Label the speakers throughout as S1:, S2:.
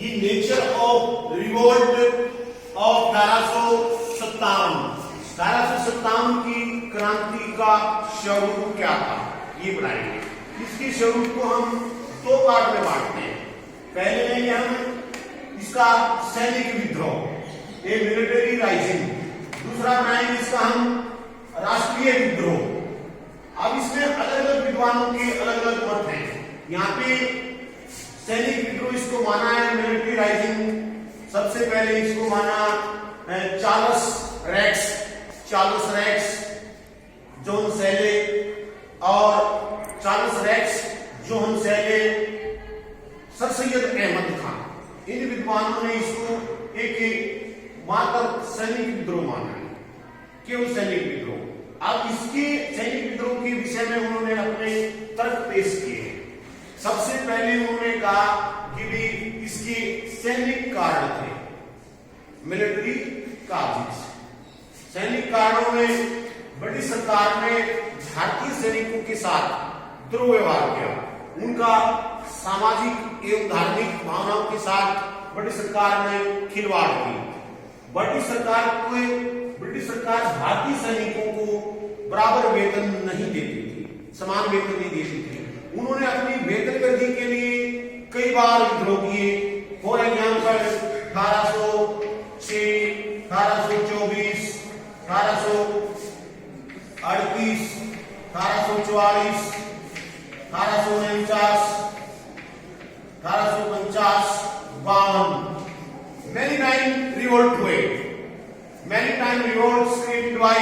S1: ये nature of revolt of 1857 की क्रांति का स्वरूप क्या था ये बनाएंगे। इसके स्वरूप को हम दो पार्ट में बांटते हैं। पहले लेंगे हम इसका सैनिक विद्रोह, ए मिलिट्री राइजिंग। दूसरा बनाएंगे इसका हम राष्ट्रीय विद्रोह। अब इसमें अलग अलग विद्वानों के अलग अलग मत हैं। यहाँ पे सैनिक विद्रोह इसको माना है मिलिट्री राइजिंग। सबसे पहले इसको माना चार्ल्स रैक्स, जॉन सेले और जोहन सेले, सर सैयद अहमद खान। इन विद्वानों ने इसको एक मात्र सैनिक विद्रोह माना है, केवल सैनिक विद्रोह। अब इसके सैनिक विद्रोह के विषय में उन्होंने अपने तर्क पेश किए। सबसे पहले उन्होंने कहा कि भी इसके सैनिक कारण थे, मिलिट्री काजेस। सैनिक कारणों में ब्रिटिश सरकार ने भारतीय सैनिकों के साथ दुर्व्यवहार किया। उनका सामाजिक एवं धार्मिक भावनाओं के साथ ब्रिटिश सरकार ने खिलवाड़ की। ब्रिटिश सरकार भारतीय सैनिकों को बराबर वेतन नहीं देती थी, समान वेतन नहीं देती थी। उन्होंने अपनी वेतन वृद्धि के लिए कई बार विद्रोह किए। For example 1806, 1824, 1838, 1844, 1849, 1850, 52 many time revolt हुए। Many time revolts created by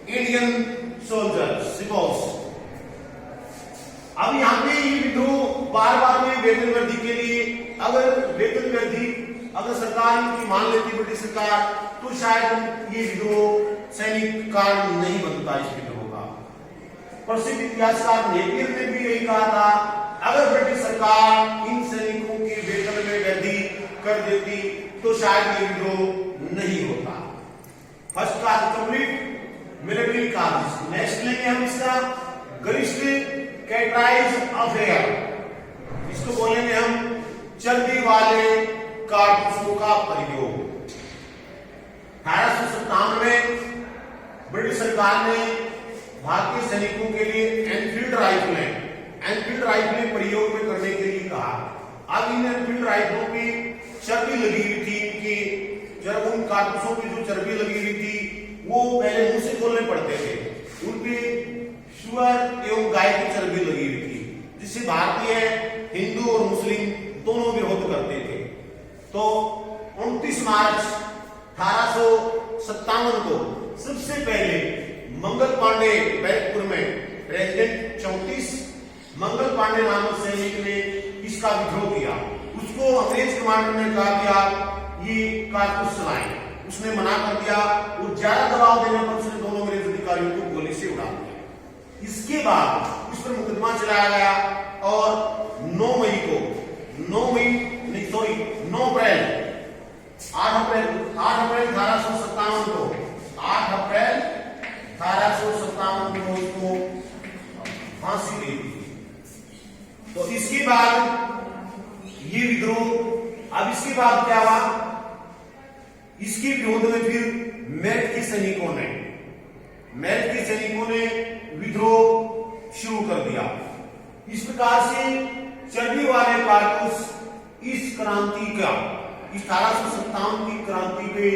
S1: Indian soldiers, सिपोस। अब यहाँ पे ये विद्रोह बार बार में वेतन वृद्धि के लिए, अगर सरकार इनकी मान लेती ब्रिटिश सरकार, तो शायद ये विद्रोह सैनिक कारण नहीं बनता इस विद्रोह का। प्रसिद्ध इतिहासकार नेपियर ने भी यही कहा था, अगर ब्रिटिश सरकार इन सैनिकों के वेतन में वृद्धि कर देती तो शायद ये विद्रोह नहीं होता। फर्स्ट काज कंप्लीट मिलिट्री काज। नेक्स्ट लेंगे हम इसका गरिष्ठ कैटराइज अफेयर। इसको बोलेंगे हम चर्बी वाले कारतूसों का प्रयोग। 1857 में ब्रिटिश सरकार ने भारतीय सैनिकों के लिए एनफील्ड राइफलें प्रयोग में करने के लिए कहा। अब इन एनफील्ड राइफलों की चर्बी लगी हुई थी, इनकी जब उन कारतूसों की जो चर्बी लगी हुई थी वो पहले मुंह से खोलने पड़ते थे। उनकी शुअर एवं गाय की चर्बी लगी हुई थी, जिससे भारतीय हिंदू और मुस्लिम दोनों विरोध करते थे। तो 29 मार्च 1857 को सबसे पहले मंगल पांडे बैरकपुर में रेजिडेंट 34 मंगल पांडे नामक सैनिक ने इसका विद्रोह किया। उसको अंग्रेज कमांडर ने कहा कि आप ये कारतूस चलाएं। उसने मना कर दिया। वो ज्यादा दबाव देने पर उसने दोनों अंग्रेज अधिकारियों को गोली से उड़ा दिया। इसके बाद उस पर मुकदमा चलाया गया और 9 अप्रैल 1857 को उसको फांसी दे दी। तो इसके बाद ये विद्रोह, अब इसके बाद क्या हुआ, इसके विरोध में फिर मेरठ के सैनिकों ने विद्रोह शुरू कर दिया। इस प्रकार से चर्बी वाले कारतूस इस क्रांति का, 1857 की क्रांति के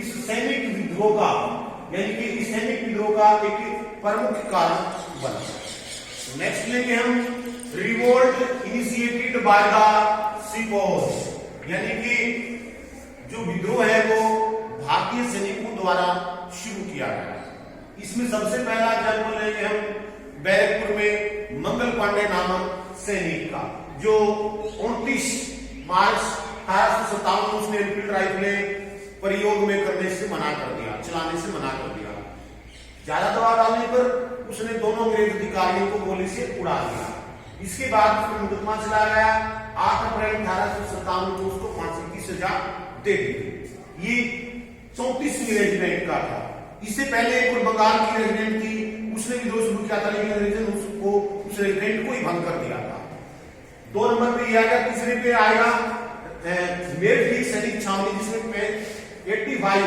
S1: इस सैनिक विद्रोह का, यानी कि इस सैनिक विद्रोह का एक प्रमुख कारण बना। नेक्स्ट लेंगे हम रिवोल्ट इनिशिएटेड बाय द सिपोस, यानी कि जो विद्रोह है वो भारतीय सैनिकों द्वारा शुरू किया गया। इसमें सबसे पहला जन्म लेंगे हम बैरकपुर में मंगल पांडे नामक सैनिक का, जो 29 मार्च 1857 उसने एनफील्ड राइफलें प्रयोग में करने से मना कर दिया, चलाने से मना कर दिया। ज्यादा दबाव डालने पर उसने दोनों अंग्रेज अधिकारियों को गोली से उड़ा दिया। इसके बाद उसमें मुकदमा चलाया गया। 8 अप्रैल 1857 को उसको फांसी की सजा दे दी। ये 34वीं रेजिमेंट का था। इससे पहले एक बंगाल की रेजिमेंट थी, उसने विद्रोह शुरू किया था, लेकिन अंग्रेजों ने उसको उस रेजिमेंट को ही भंग कर दिया था। 2 नंबर पे आ गया। तीसरे पे आएगा मेरठ की सैनिक छावनी जिसमें 85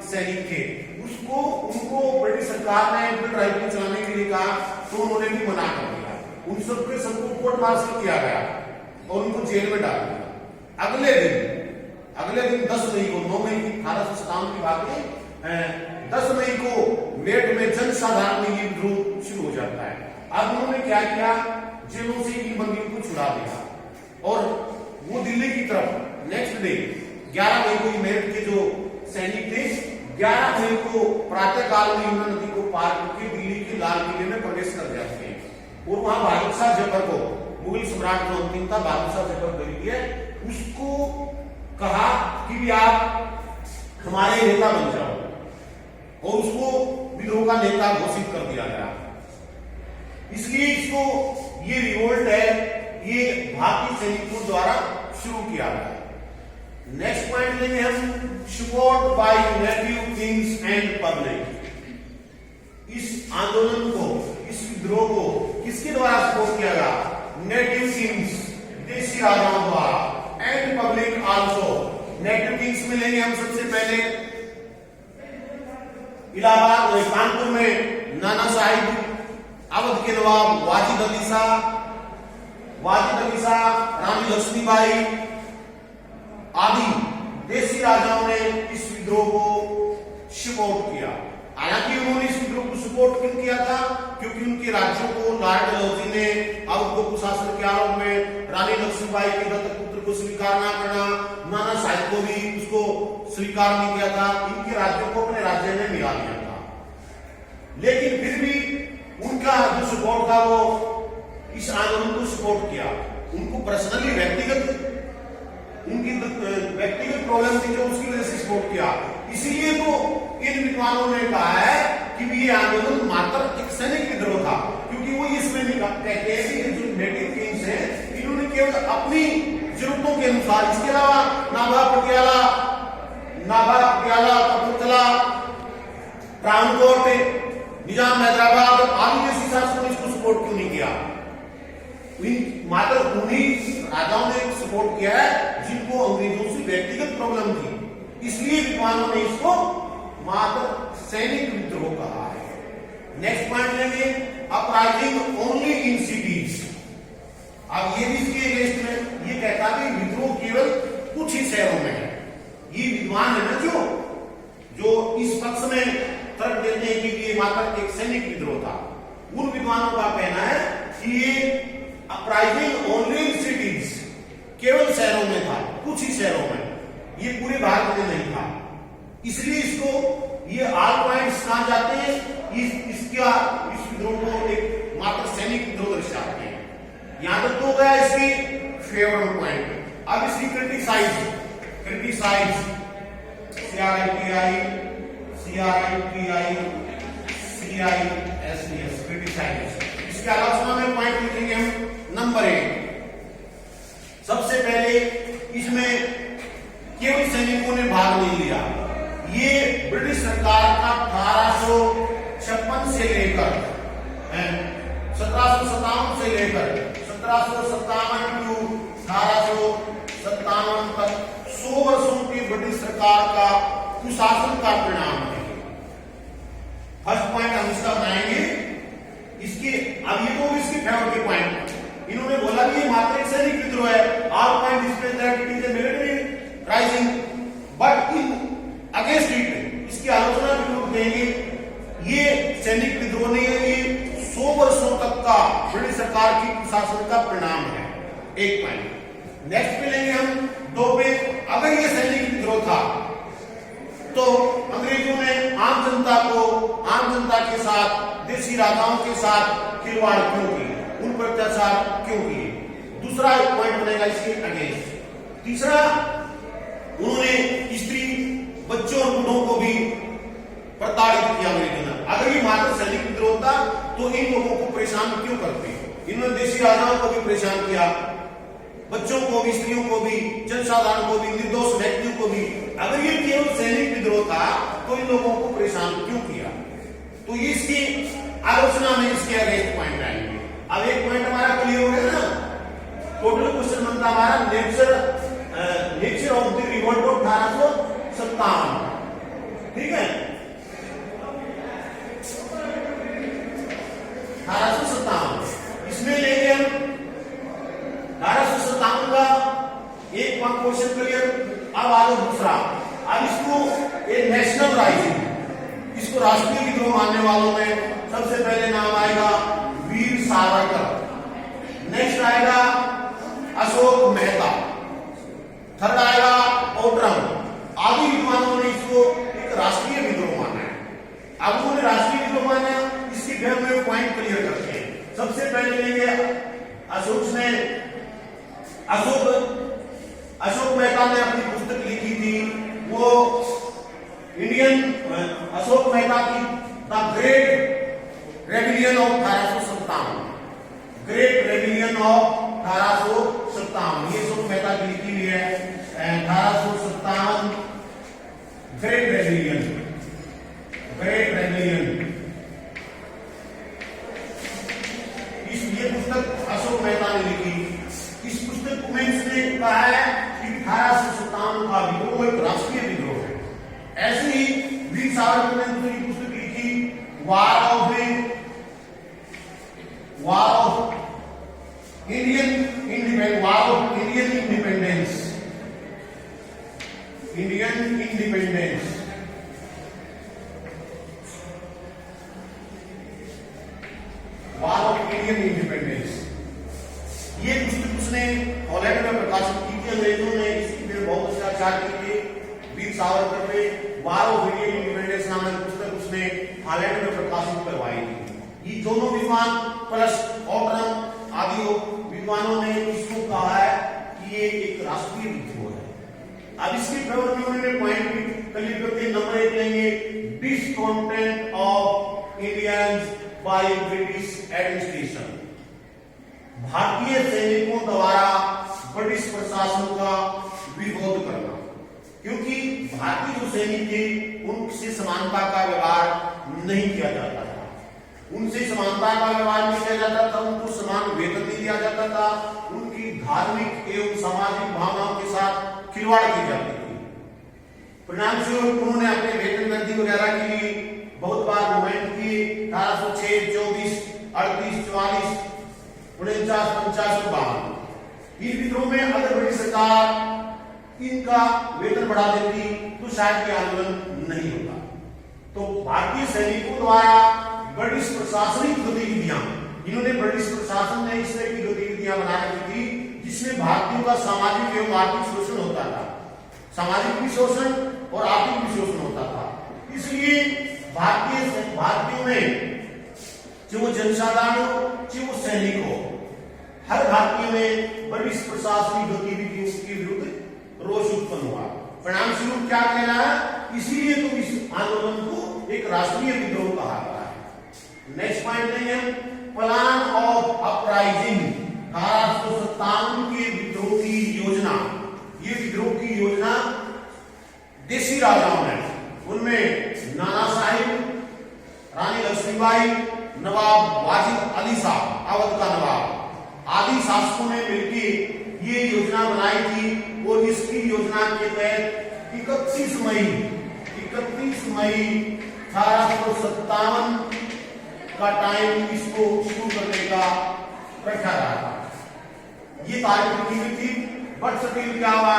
S1: सैनिक थे, उसको उनको ब्रिटिश सरकार ने राइफल चलाने के लिए कहा तो उन्होंने भी मना कर दिया। उन सबके सबको कोर्ट मार्शल किया गया और उनको जेल में डाल दिया। अगले दिन 10 मई को 9 मई 1857 की बात है, 10 मई को मेरठ में जनसाधारण में ये विद्रोह शुरू हो जाता है। अब उन्होंने क्या किया, जेलों से इन बंदियों को छुड़ा दिया और वो दिल्ली की तरफ नेक्स्ट डे 11 मई को मेरठ के जो सैनिक थे 11 मई को प्रातः काल में यमुना नदी को पार करके दिल्ली के लाल किले में प्रवेश कर जाते हैं और वहां बहादुर शाह जफर को, मुगल सम्राट जो अंतिम था बहादुर शाह जफर खरीदिए, उसको कहा कि भी आप हमारे नेता बन जाओ और उसको विद्रोह का नेता घोषित कर दिया गया। इसलिए इसको ये रिवोल्ट है, ये भारतीय सैनिकों द्वारा शुरू किया गया। नेक्स्ट पॉइंट लेंगे हम, support bye native Kings and public. इस आंदोलन को, इस विद्रोह को किसके द्वारा सपोर्ट किया गया? नेटिव किंग्स, देशी राजाओं द्वारा, and public also. Native Kings में लेंगे हम सबसे पहले इलाहाबाद कानपुर में नाना साहिब, अवध के नवाब वाजिद अली शाह, रानी लक्ष्मीबाई आदि देशी राजाओं ने इस विद्रोह को सपोर्ट किया। हालांकि उन्होंने इस विद्रोह को सपोर्ट क्यों किया था? क्योंकि उनके राज्यों को लॉर्ड डलहौजी ने अवध को कुशासन के आरोप में रानी लक्ष्मीबाई के दत्तक पुत्र को स्वीकार न करना, नाना साहिब को भी उसको स्वीकार नहीं किया था, इनके राज्यों को अपने राज्य में मिला लिया था। लेकिन फिर भी उनका जो सपोर्ट था वो इस आंदोलन को सपोर्ट किया। उनको पर्सनली उनकी व्यक्तिगत प्रॉब्लम थी जो उसकी वजह से सपोर्ट किया। इसीलिए तो इन विद्वानों ने कहा है कि ये आंदोलन मात्र एक सैनिक विद्रोह था, क्योंकि वो इसमें कहते हैं कि जो नेटिव किंग्स हैं इन्होंने केवल अपनी जरूरतों के अनुसार, इसके अलावा नाभा पटियाला कपूरथला, ट्रावनकोर, निजाम हैदराबाद आदि जैसी शासकों ने इसको सपोर्ट क्यों नहीं किया? मात्र उन्हीं राजाओं ने सपोर्ट किया है जिनको अंग्रेजों से व्यक्तिगत प्रॉब्लम थी। इसलिए विद्वानों ने इसको मात्र सैनिक विद्रोह कहा है। नेक्स्ट पॉइंट लेंगे, अपराइजिंग ओनली इन सिटीज। अब ये भी इसके अगेंस्ट में ये कहता है कि विद्रोह केवल कुछ ही शहरों में है। ये विद्वान है ना जो इस पक्ष में तर्क देते हैं कि ये मात्र एक सैनिक विद्रोह था, उन विद्वानों का कहना है कि ये अपराइजिंग ओनली इन सिटीज, केवल शहरों में था, कुछ ही शहरों में, ये पूरे भारत में नहीं था। इसलिए इसको ये ऑल पॉइंट्स कहा जाते हैं, इस विद्रोह को एक मात्र सैनिक विद्रोह दर्शाते हैं। यहां तक तो गया इसकी फेवरेट पॉइंट। अब इसकी क्रिटिसाइज क्रिटिसाइज, इसके आलोचना में पॉइंट लिखेंगे हम। नंबर 1, सबसे पहले इसमें केवल सैनिकों ने भाग नहीं लिया। ये ब्रिटिश सरकार का 1856 से लेकर 1757 से लेकर 1757 टू 1857 तक 100 वर्षों की ब्रिटिश सरकार का कुशासन का परिणाम है। फर्स्ट पॉइंट हम इसका बनाएंगे। इसके अब ये तो इसके फेवरेट पॉइंट, इन्होंने बोला कि ये मात्र एक सैनिक विद्रोह है। All point displays that it is a military rising, but in against it, इसकी आलोचना भी लोग देंगे ये सैनिक विद्रोह नहीं है, ये 100 वर्षों तक का ब्रिटिश सरकार की कुशासन का परिणाम है। एक पॉइंट। नेक्स्ट पे लेंगे हम 2 पे, अगर ये सैनिक विद्रोह था तो अंग्रेजों ने आम जनता के साथ, देशी राजाओं के साथ खिलवाड़ क्यों की, उन पर अत्याचार क्यों किए? दूसरा एक पॉइंट बनेगा इसके अगेंस्ट। तीसरा, उन्होंने स्त्री, बच्चों और बूढ़ों को भी प्रताड़ित किया अंग्रेजों ने। अगर ये मात्र सैनिक विद्रोह था तो इन लोगों को परेशान क्यों करते? इन्होंने देशी राजाओं को भी परेशान किया, बच्चों को भी, स्त्रियों को भी, जनसाधारण को भी, निर्दोष व्यक्तियों को भी। अगर ये केवल सैनिक विद्रोह था तो इन लोगों को परेशान क्यों किया? तो इसकी आलोचना में इसके अगेंस्ट पॉइंट आएंगे। अब एक पॉइंट हमारा क्लियर हो गया ना। टोटल क्वेश्चन बनता हमारा नेचर ठीक है, 1857। इसमें लेंगे हम 1857 का एक क्वेश्चन क्लियर। अब आगे दूसरा, अब इसको एक नेशनल राइजिंग, इसको राष्ट्रीय विद्रोह मानने वालों में सबसे पहले नाम आएगा वीर सावरकर, नेक्स्ट आएगा अशोक मेहता, थर्ड आएगा ओट्रम। आदि विद्वानों ने इसको एक राष्ट्रीय विद्रोह माना है। अब उन्होंने राष्ट्रीय विद्रोह माना, इसकी फिर में पॉइंट क्लियर करते हैं। सबसे पहले लेंगे अशोक मेहता ने अपनी पुस्तक लिखी थी, वो इंडियन अशोक मेहता की the great rebellion of 1857, great rebellion of 1857, ये अशोक मेहता की लिखी हुई है। 1857 ग्रेट रेबिलियन, ये पुस्तक अशोक मेहता ने लिखी। इस पुस्तक में इसने कहा है कि 1857 का विद्रोह एक राष्ट्रीय विद्रोह है। ऐसे ही वीर सावरकर ने दूसरी पुस्तक लिखी, war of Indian independence, war of Indian independence. ये पुस्तक उसने हॉलैंड में प्रकाशित की थी। अंग्रेजों ने इसकी पे बहुत अत्याचार किए थे वीर सावरकर पे। वार ऑफ इंडियन इंडिपेंडेंस नामक पुस्तक उसने हॉलैंड में प्रकाशित करवाई थी। ये दोनों विद्वान प्लस ओट्रम आदि विद्वानों ने इसको कहा है कि ये एक राष्ट्रीय विद्रोह है। अब इसके फेवर में उन्होंने पॉइंट भी क्लियर करके नंबर 1 लेंगे, discontent of Indians by British administration, भारतीय सैनिकों द्वारा ब्रिटिश प्रशासन का विरोध करना, क्योंकि भारतीय जो सैनिक थे उनसे समानता का व्यवहार नहीं किया जाता था, उनसे समानता का व्यवहार नहीं किया जाता था, उनको समान वेतन नहीं दिया जाता था, उनकी धार्मिक एवं सामाजिक भावनाओं के साथ खिलवाड़ की जाती थी। परिणाम स्वरूप उन्होंने अपने वेतन वृद्धि वगैरह के लिए बहुत बार मूवमेंट किए। 1806, 24, 38, 44, 49, 50, 52। इस विद्रोह में अगर ब्रिटिश सरकार इनका वेतन बढ़ा देती तो शायद ये आंदोलन नहीं होता। तो भारतीय सैनिकों द्वारा ब्रिटिश प्रशासनिक गतिविधियां, इन्होंने ब्रिटिश प्रशासन ने इस तरह की गतिविधियां बना रखी थी जिसमें भारतीयों का सामाजिक एवं आर्थिक शोषण होता था, सामाजिक भी शोषण और आर्थिक भी शोषण होता था। इसलिए भारतीयों में चाहे वो जनसाधारण हो चाहे वो सैनिक हो, हर भारतीय में ब्रिटिश प्रशासनिक गतिविधियों के विरुद्ध रोष उत्पन्न हुआ। परिणाम स्वरूप क्या कहना है, इसीलिए तो इस आंदोलन को एक राष्ट्रीय विद्रोह कहा गया है। नेक्स्ट पॉइंट लेंगे, प्लान ऑफ अपराइजिंग, 1857 के विद्रोह की योजना। ये विद्रोह की योजना देसी राजाओं ने, उनमें नाना साहिब, रानी लक्ष्मीबाई, नवाब वाजिद अली शाह, अवध का नवाब, आदि शासकों ने मिलकर ये योजना बनाई थी। और इसकी योजना के तहत 31 मई 1857 का टाइम इसको शुरू करने का रखा रहा था। ये तारीख रखी हुई थी। बट स्टिल क्या हुआ,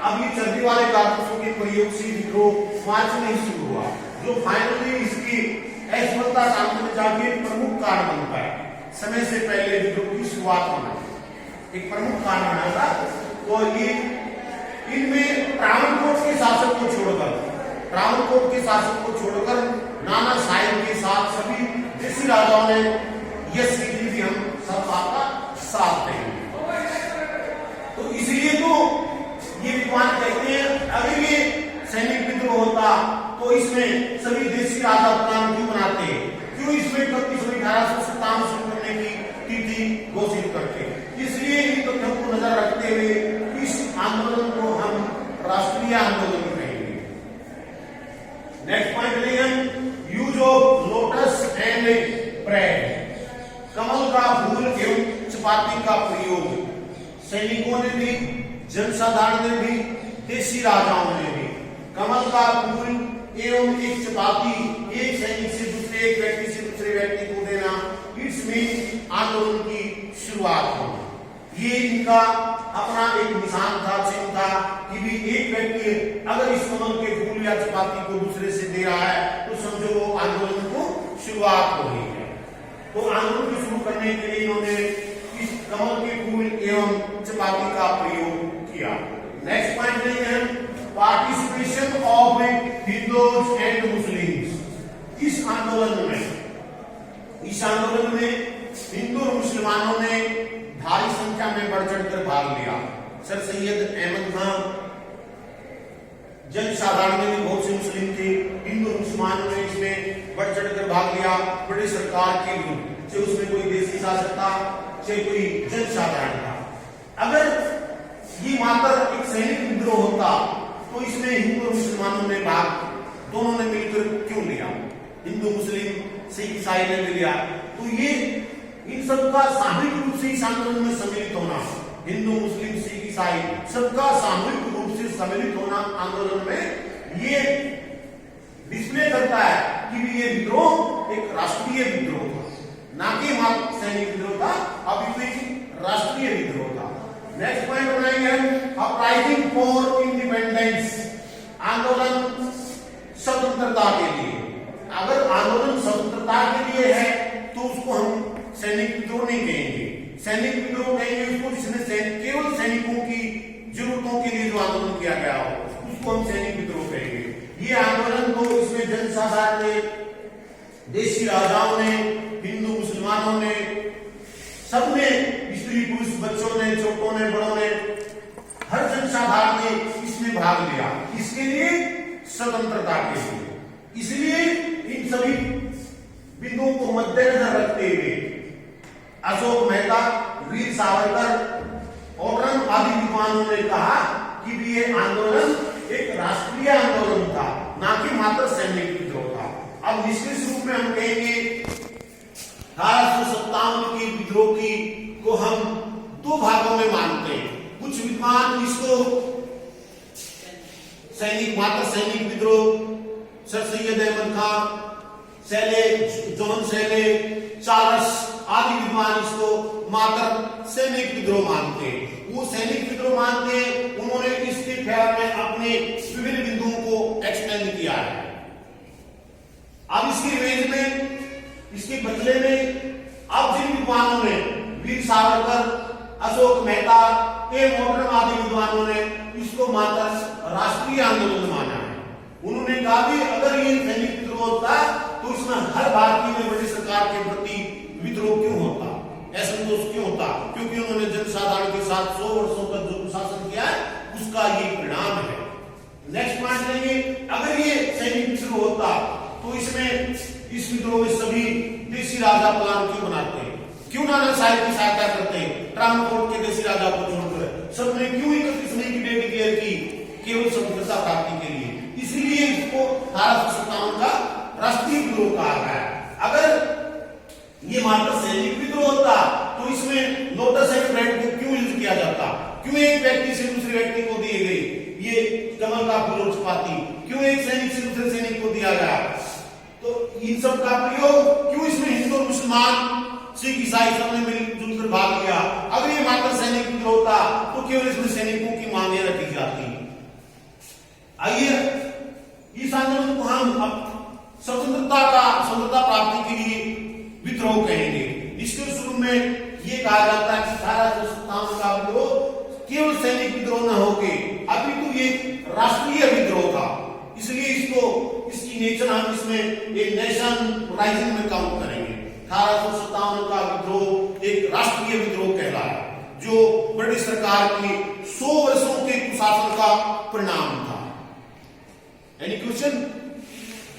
S1: अब ये चर्बी वाले कारतूसों के प्रयोग से विद्रोह मार्च में ही शुरू हुआ, जो फाइनली इसकी असफलता सामने जाके प्रमुख कारण बनता है। समय से पहले विद्रोह की शुरुआत होना एक प्रमुख कारण बना था। तो ये इनमें ट्रावनकोर के शासक को छोड़कर नाना साहिब के साथ सभी देसी राजाओं ने यश की थी, हम सब आपका साथ देंगे। तो इसलिए तो ये विद्वान कहते हैं अगर ये सैनिक विद्रोह होता तो इसमें सभी देसी राजा अपना क्यों बनाते, क्यों इसमें 31 मई 1857 शुरू करने की तिथि घोषित करते। इसलिए इन तथ्यों को नजर रखते हुए इस आंदोलन को हम राष्ट्रीय आंदोलन कहेंगे। नेक्स्ट पॉइंट लेंगे, use of lotus and bread, कमल का फूल एवं चपाती का प्रयोग सैनिकों ने भी, जनसाधारण ने भी, देसी राजाओं ने भी कमल का फूल एवं एक चपाती एक सैनिक से दूसरे एक व्यक्ति से दूसरे व्यक्ति को देना, इसमें आंदोलन की शुरुआत होगी। ये इनका अपना एक निशान था, चिन्ह था कि भी एक व्यक्ति अगर इस कमल के फूल या चपाती को दूसरे से दे रहा है तो समझो वो आंदोलन को शुरुआत हो रही है। तो आंदोलन को शुरू करने के लिए इन्होंने इस कमल के फूल एवं चपाती का प्रयोग किया। नेक्स्ट पॉइंट नहीं है participation of Hindus and Muslims. इस आंदोलन में हिंदू और मुसलमानों ने भारी संख्या में बढ़ चढ़कर भाग लिया। सर सैयद अहमद खान, जन साधारण में भी बहुत से मुस्लिम थे, हिंदू और मुसलमानों ने इसमें बढ़ चढ़कर भाग लिया। ब्रिटिश सरकार के विरुद्ध, चाहे उसमें कोई देशी शासक था चाहे कोई जन साधारण था। अगर ये मात्र एक सैनिक विद्रोह होता तो इसमें हिंदू और मुसलमानों ने भाग दोनों ने मिलकर क्यों लिया? हिंदू मुस्लिम सिख ईसाई ने लिया। तो ये इन सबका सामूहिक रूप से इस आंदोलन में सम्मिलित होना, हिंदू मुस्लिम सिख ईसाई सबका सामूहिक रूप से सम्मिलित होना आंदोलन में, ये डिस्प्ले करता है कि ये विद्रोह एक राष्ट्रीय विद्रोह था, ना कि मात्र सैनिक विद्रोह था, अब एक राष्ट्रीय विद्रोह था। नेक्स्ट पॉइंट बनाएंगे हम अपराइजिंग फॉर इंडिपेंडेंस, आंदोलन स्वतंत्रता के लिए। अगर आंदोलन स्वतंत्रता के लिए है तो उसको हम सैनिक विद्रोह नहीं कहेंगे, सैनिक विद्रोह कहेंगे उसको जिसने केवल सैनिकों की जरूरतों के लिए जो आंदोलन किया गया हो उसको हम सैनिक विद्रोह कहेंगे। ये आंदोलन तो इसमें जनसाधारण ने, देशी राजाओं ने, हिंदू मुसलमानों ने, सबने, स्त्री पुरुष, बच्चों ने, छोटों ने, बड़ों ने, हर जनसाधारण ने इसमें भाग लिया। इसके लिए स्वतंत्रता के लिए। इसलिए इन सभी बिंदुओं को मद्देनजर रखते हुए अशोक मेहता, वीर सावरकर और आदि विद्वानों ने कहा कि भी ये आंदोलन एक राष्ट्रीय आंदोलन था, ना कि मात्र सैनिक विद्रोह था। अब निश्चित रूप में हम कहेंगे 1857 की विद्रोह की को हम दो भागों में मानते हैं। कुछ विद्वान इसको मात्र सैनिक विद्रोह, sir Syed Ahmad Khan, John Seeley, Charles आदि विद्वान इसको मात्र सैनिक विद्रोह मानते हैं। वो सैनिक विद्रोह मानते हैं, उन्होंने इसके फेवर में अपने विभिन्न बिंदुओं को एक्सटेंड किया है। अब इसके रिवेंज में, इसके बदले में अब जिन विद्वानों ने, वीर सावरकर, अशोक मेहता एवं मॉडर्न आदि विद्वानों ने इसको मात्र राष्ट्रीय आंदोलन माना है। उन्होंने कहा कि अगर ये सैनिक विद्रोह होता तो इसमें हर भारतीय में ब्रिटिश सरकार के प्रति विद्रोह क्यों होता, असंतोष क्यों होता? क्योंकि उन्होंने जनसाधारण के साथ 100 वर्षों तक जो शासन किया है उसका ये परिणाम है। नेक्स्ट पॉइंट लेंगे, अगर ये सैनिक विद्रोह होता तो इसमें इस विद्रोह में सभी देशी राजा प्लान क्यों बनाते हैं? क्यों नाना साहेब की सहायता करते हैं? ट्रांसपोर्ट के देशी राजा को छोड़कर सबने क्यों 31 मई की डेट डिक्लेयर की? केवल स्वतंत्रता प्राप्ति के लिए। इसलिए इसको 1857 का राष्ट्रीय विद्रोह कहा गया है। अगर ये मात्र सैनिक विद्रोह होता तो इसमें लोटस एंड थ्रेड को क्यों यूज किया जाता? क्यों एक व्यक्ति से दूसरे व्यक्ति को दिए गए ये कमल का फूल और चपाती? क्यों एक सैनिक से दूसरे सैनिक को दिया गया? तो इन सब का प्रयोग क्यों इसमें हिंदू और मुसलमान, सिख ईसाई सबने मिलजुल कर भाग लिया? अगर ये मात्र सैनिक विद्रोह होता तो केवल इसमें सैनिकों की मांगे रखी जाती। आइए इस आंदोलन को हम स्वतंत्रता प्राप्ति के लिए विद्रोह कहेंगे। इसके शुरू में ये कहा जाता है कि 1857 का विद्रोह केवल सैनिक विद्रोह न होके अभी तो ये राष्ट्रीय विद्रोह था, इसलिए इसकी नेचर हम इसमें एक नेशन राइजिंग में काउंट करेंगे। 1857 का विद्रोह एक राष्ट्रीय विद्रोह कहलाया, जो ब्रिटिश सरकार की 100 वर्षों के कुशासन का परिणाम था। Any question?